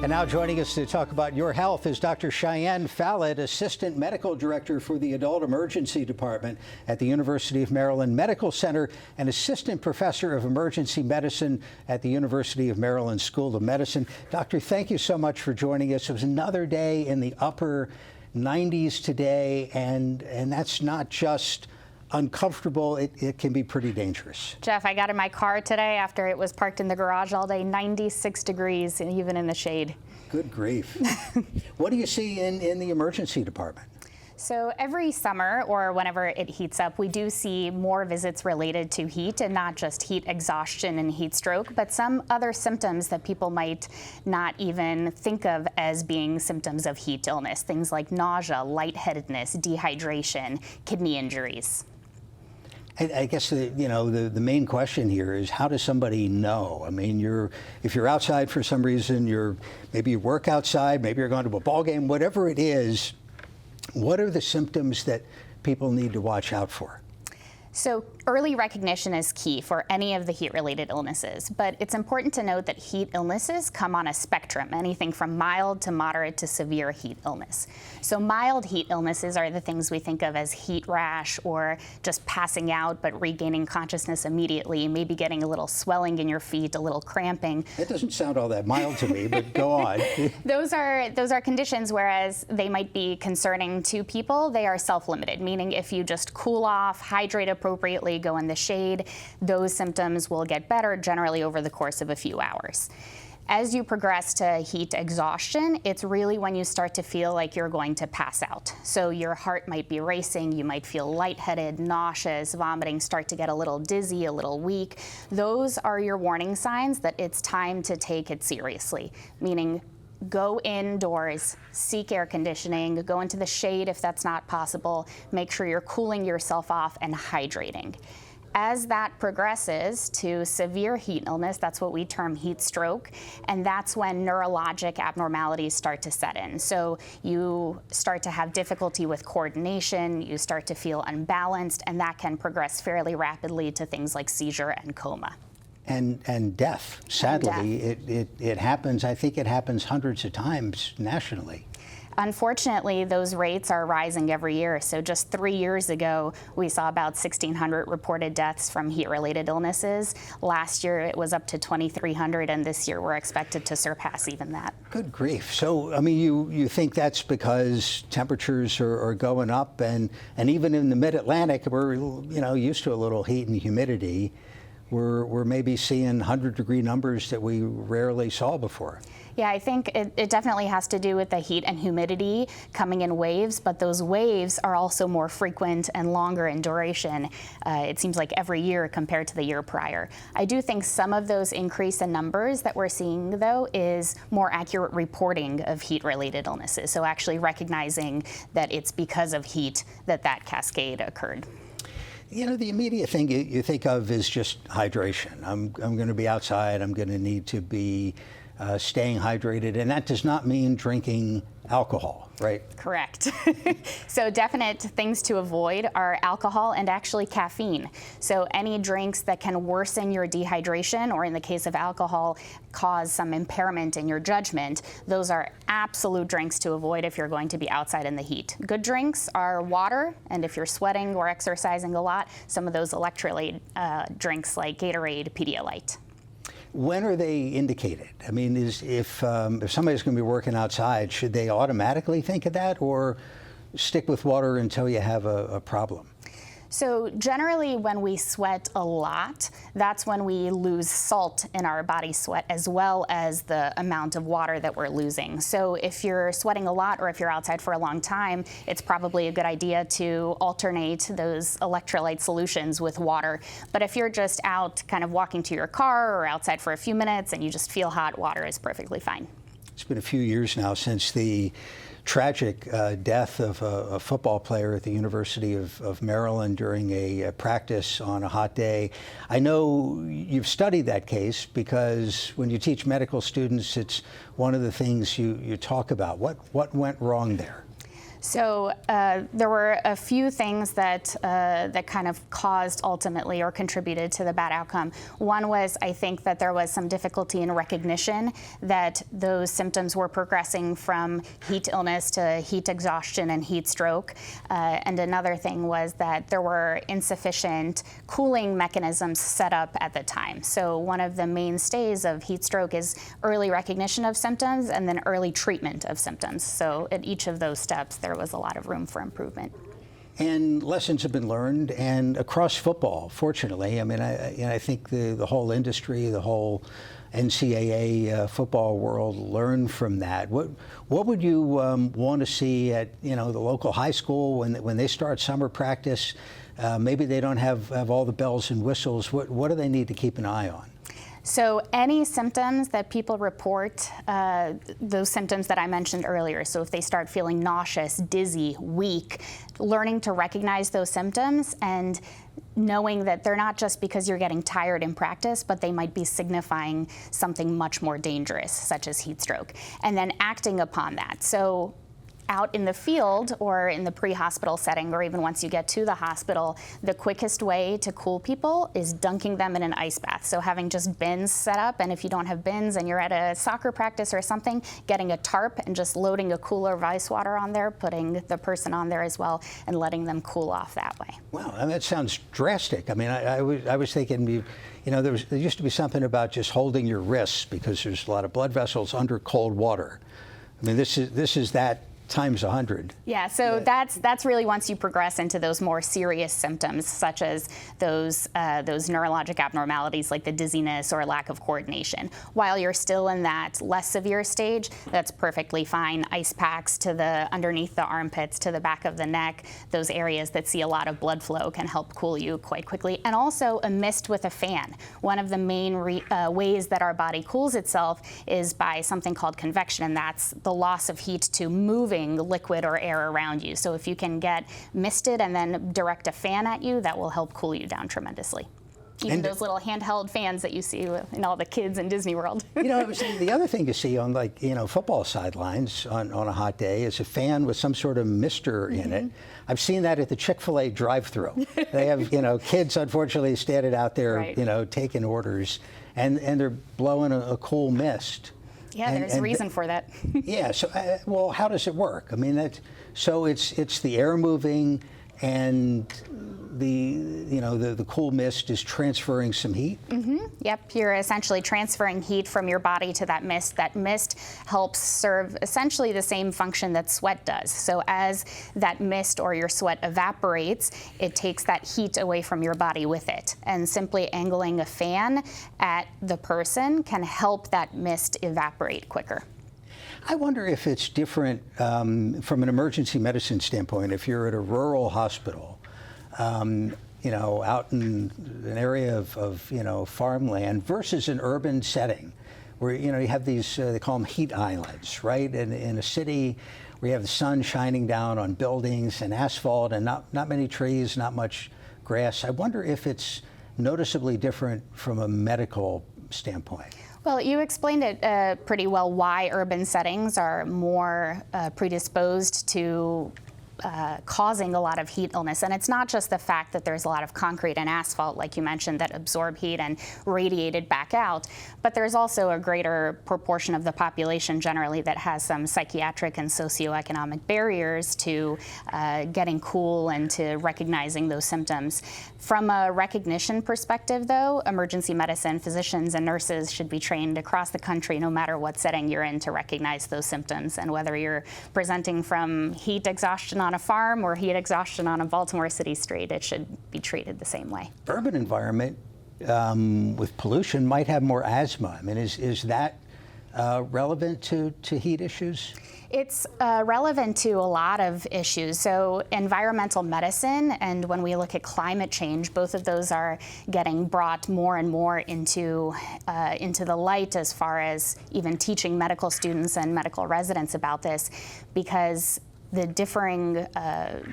And now joining us to talk about your health is Dr. Cheyenne Falat, Assistant Medical Director for the Adult Emergency Department at the University of Maryland Medical Center and Assistant Professor of Emergency Medicine at the University of Maryland School of Medicine. Doctor, thank you so much for joining us. It was another day in the upper 90s today, and that's not just uncomfortable, it can be pretty dangerous. Jeff, I got in my car today after it was parked in the garage all day, 96 degrees, and even in the shade. Good grief. What do you see in the emergency department? So every summer, or whenever it heats up, we do see more visits related to heat, and not just heat exhaustion and heat stroke, but some other symptoms that people might not even think of as being symptoms of heat illness. Things like nausea, lightheadedness, dehydration, kidney injuries. I guess the main question here is, how does somebody know? I mean, if you're outside for some reason, maybe you work outside, maybe you're going to a ball game, whatever it is, what are the symptoms that people need to watch out for? So early recognition is key for any of the heat-related illnesses, but it's important to note that heat illnesses come on a spectrum, anything from mild to moderate to severe heat illness. So mild heat illnesses are the things we think of as heat rash, or just passing out but regaining consciousness immediately, maybe getting a little swelling in your feet, a little cramping. That doesn't sound all that mild to me, but go on. Those are conditions, whereas they might be concerning to people, they are self-limited, meaning if you just cool off, hydrate appropriately, go in the shade, those symptoms will get better generally over the course of a few hours. As you progress to heat exhaustion, it's really when you start to feel like you're going to pass out. So your heart might be racing, you might feel lightheaded, nauseous, vomiting, start to get a little dizzy, a little weak. Those are your warning signs that it's time to take it seriously, meaning go indoors, seek air conditioning, go into the shade if that's not possible, make sure you're cooling yourself off and hydrating. As that progresses to severe heat illness, that's what we term heat stroke, and that's when neurologic abnormalities start to set in. So you start to have difficulty with coordination, you start to feel unbalanced, and that can progress fairly rapidly to things like seizure and coma. And death. Sadly, it happens. I think it happens hundreds of times nationally. Unfortunately, those rates are rising every year. So just 3 years ago, we saw about 1,600 reported deaths from heat-related illnesses. Last year, it was up to 2,300, and this year we're expected to surpass even that. Good grief. So, I mean, you think that's because temperatures are going up, and even in the mid-Atlantic, we're used to a little heat and humidity. We're maybe seeing 100-degree numbers that we rarely saw before. Yeah, I think it definitely has to do with the heat and humidity coming in waves, but those waves are also more frequent and longer in duration. It seems like every year compared to the year prior. I do think some of those increase in numbers that we're seeing, though, is more accurate reporting of heat-related illnesses. So actually recognizing that it's because of heat that cascade occurred. The immediate thing you think of is just hydration. I'm going to be outside. I'm going to need to be staying hydrated, and that does not mean drinking alcohol, right? Correct. So definite things to avoid are alcohol and actually caffeine. So any drinks that can worsen your dehydration, or in the case of alcohol, cause some impairment in your judgment, those are absolute drinks to avoid if you're going to be outside in the heat. Good drinks are water, and if you're sweating or exercising a lot, some of those electrolyte drinks like Gatorade, Pedialyte. When are they indicated? I mean, if somebody's going to be working outside, should they automatically think of that, or stick with water until you have a problem? So generally when we sweat a lot, that's when we lose salt in our body sweat, as well as the amount of water that we're losing. So if you're sweating a lot, or if you're outside for a long time, it's probably a good idea to alternate those electrolyte solutions with water. But if you're just out kind of walking to your car or outside for a few minutes and you just feel hot, water is perfectly fine. It's been a few years now since the tragic death of a football player at the University of Maryland during a practice on a hot day. I know you've studied that case because when you teach medical students, it's one of the things you talk about. What went wrong there? So there were a few things that that kind of caused ultimately or contributed to the bad outcome. One was, I think, that there was some difficulty in recognition that those symptoms were progressing from heat illness to heat exhaustion and heat stroke. And another thing was that there were insufficient cooling mechanisms set up at the time. So one of the mainstays of heat stroke is early recognition of symptoms and then early treatment of symptoms. So at each of those steps, there was a lot of room for improvement. And lessons have been learned, and across football, fortunately. I mean, I think the whole industry, the whole NCAA football world learned from that. What would you want to see at the local high school when they start summer practice? Maybe they don't have all the bells and whistles. What do they need to keep an eye on? So any symptoms that people report, those symptoms that I mentioned earlier, so if they start feeling nauseous, dizzy, weak, learning to recognize those symptoms and knowing that they're not just because you're getting tired in practice, but they might be signifying something much more dangerous, such as heat stroke, and then acting upon that. So out in the field or in the pre-hospital setting, or even once you get to the hospital, the quickest way to cool people is dunking them in an ice bath. So having just bins set up, and if you don't have bins and you're at a soccer practice or something, getting a tarp and just loading a cooler of ice water on there, putting the person on there as well, and letting them cool off that way. Wow, I mean, that sounds drastic. I mean, I was thinking, there used to be something about just holding your wrists because there's a lot of blood vessels under cold water. I mean, this is that times 100. Yeah, so that's really once you progress into those more serious symptoms, such as those neurologic abnormalities like the dizziness or lack of coordination. While you're still in that less severe stage, that's perfectly fine. Ice packs to the underneath the armpits, to the back of the neck, those areas that see a lot of blood flow can help cool you quite quickly. And also a mist with a fan. One of the main ways that our body cools itself is by something called convection, and that's the loss of heat to moving liquid or air around you. So if you can get misted and then direct a fan at you, that will help cool you down tremendously. Even those little handheld fans that you see in all the kids in Disney World. The other thing you see on football sidelines on a hot day is a fan with some sort of mister in it. I've seen that at the Chick-fil-A drive-thru. They have kids unfortunately standing out there right. Taking orders, and they're blowing a cool mist. Yeah, there's a reason for that. Yeah. So, well, how does it work? I mean, it's the air moving, and the cool mist is transferring some heat. Mm-hmm. Yep. You're essentially transferring heat from your body to that mist. That mist helps serve essentially the same function that sweat does. So as that mist or your sweat evaporates, it takes that heat away from your body with it. And simply angling a fan at the person can help that mist evaporate quicker. I wonder if it's different from an emergency medicine standpoint. If you're at a rural hospital, out in an area of farmland versus an urban setting, where you have these they call them heat islands, right? And in a city where you have the sun shining down on buildings and asphalt and not many trees, not much grass. I wonder if it's noticeably different from a medical standpoint. Well, you explained it pretty well why urban settings are more predisposed to causing a lot of heat illness. And it's not just the fact that there's a lot of concrete and asphalt, like you mentioned, that absorb heat and radiate it back out, but there's also a greater proportion of the population generally that has some psychiatric and socioeconomic barriers to getting cool and to recognizing those symptoms. From a recognition perspective, though, emergency medicine physicians and nurses should be trained across the country, no matter what setting you're in, to recognize those symptoms. And whether you're presenting from heat exhaustion on a farm or heat exhaustion on a Baltimore City street, it should be treated the same way. Urban environment with pollution might have more asthma. I mean, is that relevant to heat issues? It's relevant to a lot of issues. So environmental medicine, and when we look at climate change, both of those are getting brought more and more into the light as far as even teaching medical students and medical residents about this, because the differing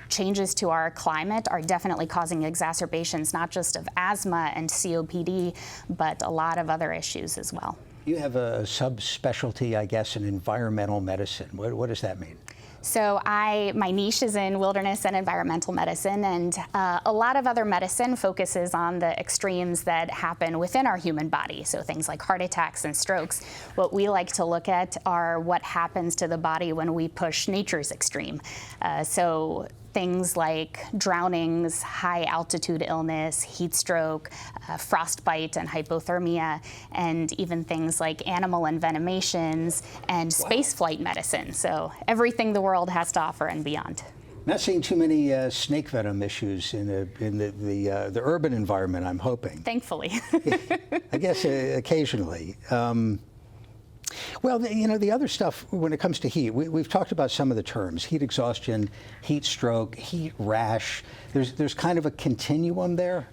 changes to our climate are definitely causing exacerbations, not just of asthma and COPD, but a lot of other issues as well. You have a subspecialty, I guess, in environmental medicine. What does that mean? So my niche is in wilderness and environmental medicine, and a lot of other medicine focuses on the extremes that happen within our human body, so things like heart attacks and strokes. What we like to look at are what happens to the body when we push nature's extreme. So things like drownings, high altitude illness, heat stroke, frostbite and hypothermia, and even things like animal envenomations and space flight medicine. So everything the world has to offer and beyond. Not seeing too many snake venom issues in the urban environment, I'm hoping. Thankfully. I guess occasionally. Well, the other stuff when it comes to heat, we've talked about some of the terms: heat exhaustion, heat stroke, heat rash. There's kind of a continuum there.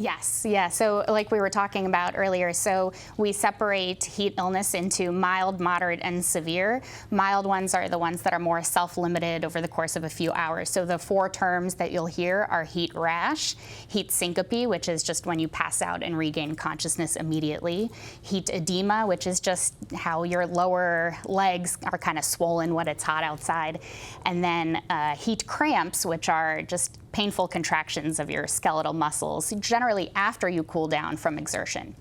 Yes, yeah. So like we were talking about earlier, so we separate heat illness into mild, moderate, and severe. Mild ones are the ones that are more self-limited over the course of a few hours. So the 4 terms that you'll hear are heat rash, heat syncope, which is just when you pass out and regain consciousness immediately, heat edema, which is just how your lower legs are kind of swollen when it's hot outside, and then heat cramps, which are just painful contractions of your skeletal muscles, generally after you cool down from exertion.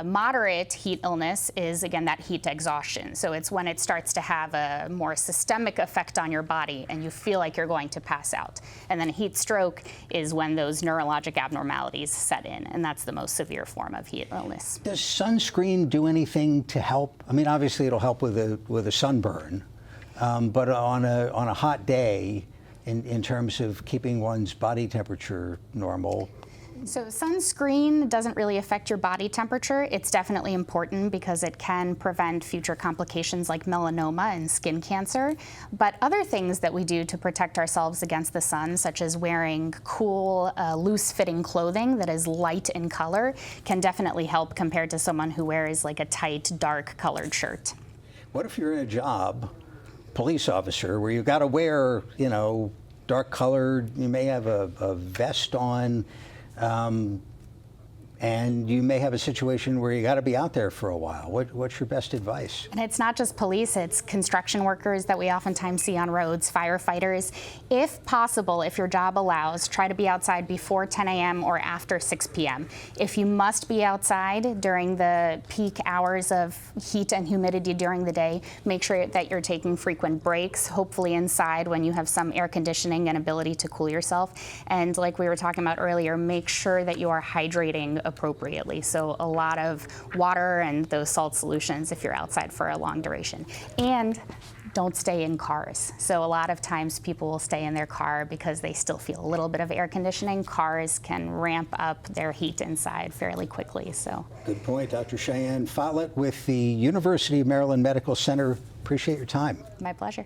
Moderate heat illness is, again, that heat exhaustion. So it's when it starts to have a more systemic effect on your body and you feel like you're going to pass out. And then heat stroke is when those neurologic abnormalities set in, and that's the most severe form of heat illness. Does sunscreen do anything to help? I mean, obviously it'll help with a sunburn, but on a hot day, in terms of keeping one's body temperature normal? So sunscreen doesn't really affect your body temperature. It's definitely important because it can prevent future complications like melanoma and skin cancer. But other things that we do to protect ourselves against the sun, such as wearing cool, loose-fitting clothing that is light in color, can definitely help compared to someone who wears like a tight, dark-colored shirt. What if you're in a job, police officer, where you've got to wear, dark colored, you may have a vest on, and you may have a situation where you got to be out there for a while. What's your best advice? And it's not just police, it's construction workers that we oftentimes see on roads, firefighters. If possible, if your job allows, try to be outside before 10 a.m. or after 6 p.m. If you must be outside during the peak hours of heat and humidity during the day, make sure that you're taking frequent breaks, hopefully inside when you have some air conditioning and ability to cool yourself. And like we were talking about earlier, make sure that you are hydrating appropriately. So a lot of water and those salt solutions if you're outside for a long duration. And don't stay in cars. So a lot of times people will stay in their car because they still feel a little bit of air conditioning. Cars can ramp up their heat inside fairly quickly. So good point. Dr. Cheyenne Falat with the University of Maryland Medical Center. Appreciate your time. My pleasure.